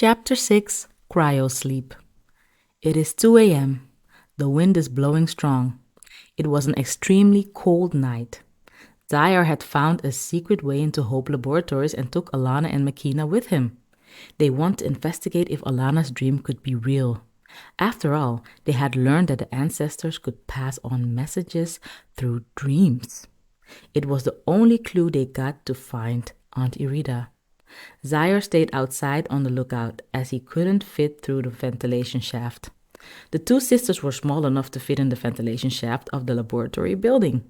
Chapter 6 Cryo Sleep. It is 2 a.m. The wind is blowing strong. It was an extremely cold night. Zaire had found a secret way into Hope Laboratories and took Alana and Makeena with him. They want to investigate if Alana's dream could be real. After all, they had learned that the ancestors could pass on messages through dreams. It was the only clue they got to find Aunt Irida. Zaire stayed outside on the lookout as he couldn't fit through the ventilation shaft. The two sisters were small enough to fit in the ventilation shaft of the laboratory building.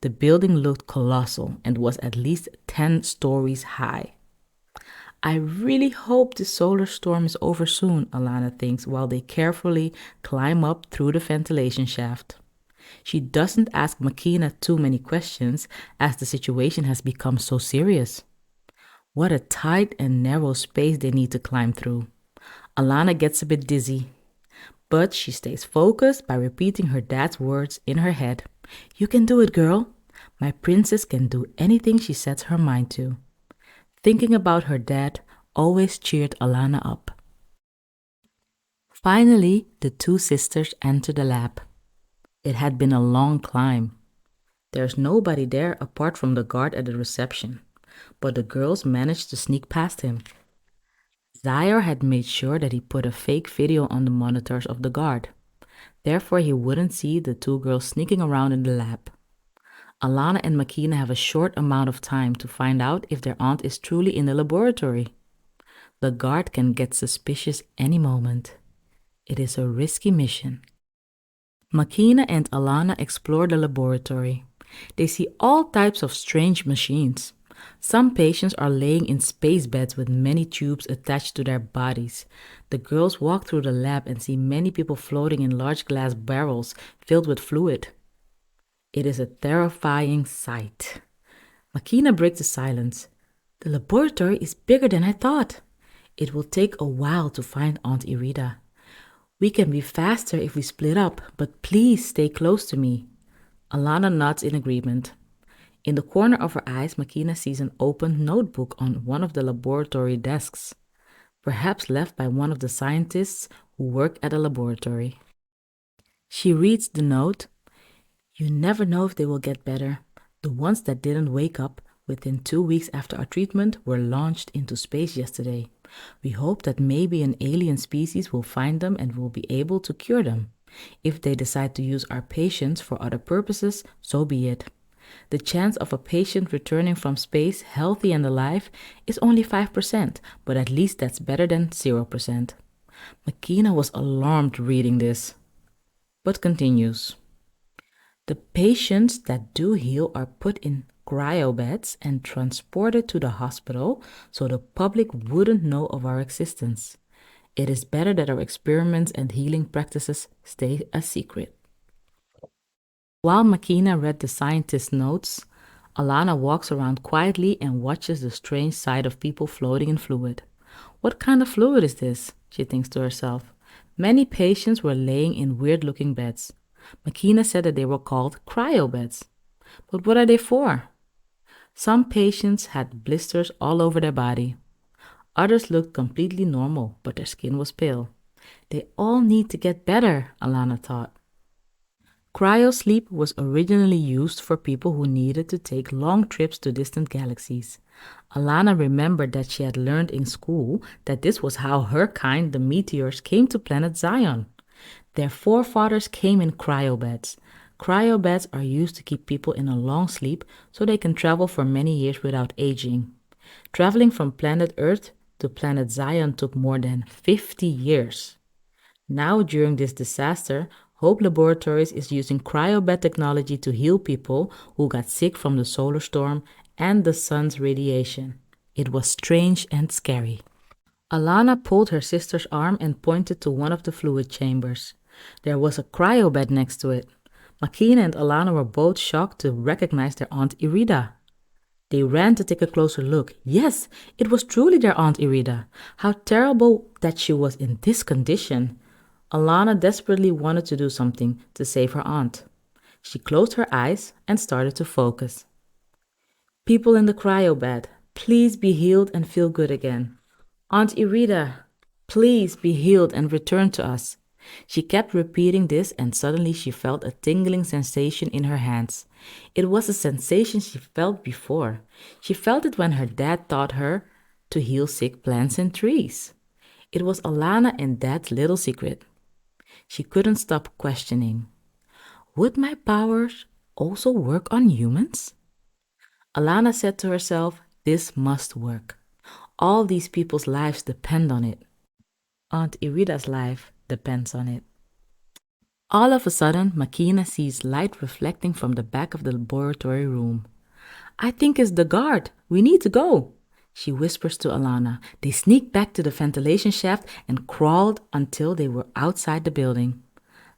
The building looked colossal and was at least 10 stories high. I really hope the solar storm is over soon, Alana thinks while they carefully climb up through the ventilation shaft. She doesn't ask Makeena too many questions as the situation has become so serious. What a tight and narrow space they need to climb through. Alana gets a bit dizzy, but she stays focused by repeating her dad's words in her head. You can do it, girl. My princess can do anything she sets her mind to. Thinking about her dad always cheered Alana up. Finally, the two sisters enter the lab. It had been a long climb. There's nobody there apart from the guard at the reception, but the girls managed to sneak past him. Zaire had made sure that he put a fake video on the monitors of the guard. Therefore, he wouldn't see the two girls sneaking around in the lab. Alana and Makeena have a short amount of time to find out if their aunt is truly in the laboratory. The guard can get suspicious any moment. It is a risky mission. Makeena and Alana explore the laboratory. They see all types of strange machines. Some patients are laying in space beds with many tubes attached to their bodies. The girls walk through the lab and see many people floating in large glass barrels filled with fluid. It is a terrifying sight. Makeena breaks the silence. The laboratory is bigger than I thought. It will take a while to find Aunt Irida. We can be faster if we split up, but please stay close to me. Alana nods in agreement. In the corner of her eyes, Makeena sees an open notebook on one of the laboratory desks, perhaps left by one of the scientists who work at a laboratory. She reads the note. You never know if they will get better. The ones that didn't wake up within 2 weeks after our treatment were launched into space yesterday. We hope that maybe an alien species will find them and will be able to cure them. If they decide to use our patients for other purposes, so be it. The chance of a patient returning from space healthy and alive is only 5%, but at least that's better than 0%. Makeena was alarmed reading this, but continues. The patients that do heal are put in cryo beds and transported to the hospital so the public wouldn't know of our existence. It is better that our experiments and healing practices stay a secret. While Makeena read the scientist's notes, Alana walks around quietly and watches the strange sight of people floating in fluid. What kind of fluid is this? She thinks to herself. Many patients were laying in weird-looking beds. Makeena said that they were called cryo beds. But what are they for? Some patients had blisters all over their body. Others looked completely normal, but their skin was pale. They all need to get better, Alana thought. Cryo sleep was originally used for people who needed to take long trips to distant galaxies. Alana remembered that she had learned in school that this was how her kind, the Meteors, came to planet Zion. Their forefathers came in cryobeds. Cryobeds are used to keep people in a long sleep so they can travel for many years without aging. Traveling from planet Earth to planet Zion took more than 50 years. Now, during this disaster, Hope Laboratories is using cryobed technology to heal people who got sick from the solar storm and the sun's radiation. It was strange and scary. Alana pulled her sister's arm and pointed to one of the fluid chambers. There was a cryobed next to it. Makeena and Alana were both shocked to recognize their Aunt Irida. They ran to take a closer look. Yes, it was truly their Aunt Irida. How terrible that she was in this condition. Alana desperately wanted to do something to save her aunt. She closed her eyes and started to focus. People in the cryobed, please be healed and feel good again. Aunt Irida, Please be healed and return to us. She kept repeating this, and suddenly she felt a tingling sensation in her hands. It was a sensation she felt before. She felt it when her dad taught her to heal sick plants and trees. It was Alana and Dad's little secret. She couldn't stop questioning. Would my powers also work on humans? Alana said to herself, this must work. All these people's lives depend on it. Aunt Irida's life depends on it. All of a sudden, Makeena sees light reflecting from the back of the laboratory room. I think it's the guard. We need to go, she whispers to Alana. They sneaked back to the ventilation shaft and crawled until they were outside the building.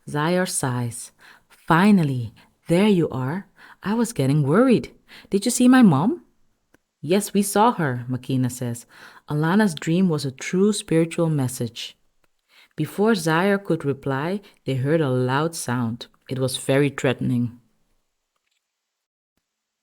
Zaire sighs. Finally, there you are. I was getting worried. Did you see my mom? Yes, we saw her, Makeena says. Alana's dream was a true spiritual message. Before Zaire could reply, they heard a loud sound. It was very threatening.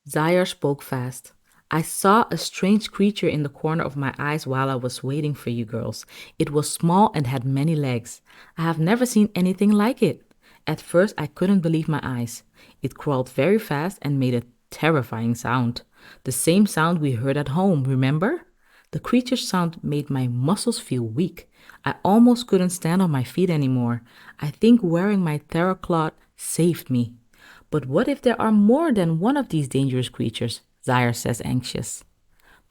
Zaire spoke fast. I saw a strange creature in the corner of my eyes while I was waiting for you girls. It was small and had many legs. I have never seen anything like it. At first, I couldn't believe my eyes. It crawled very fast and made a terrifying sound. The same sound we heard at home, remember? The creature's sound made my muscles feel weak. I almost couldn't stand on my feet anymore. I think wearing my terror cloth saved me. But what if there are more than one of these dangerous creatures? Zaire says, anxious.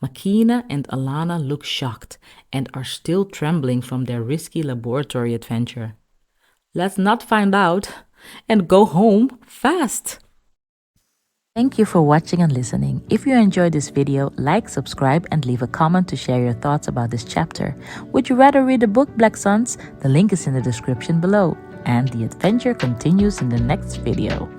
Makeena and Alana look shocked and are still trembling from their risky laboratory adventure. Let's not find out and go home fast. Thank you for watching and listening. If you enjoyed this video, like, subscribe, and leave a comment to share your thoughts about this chapter. Would you rather read the book, Black Suns? The link is in the description below. And the adventure continues in the next video.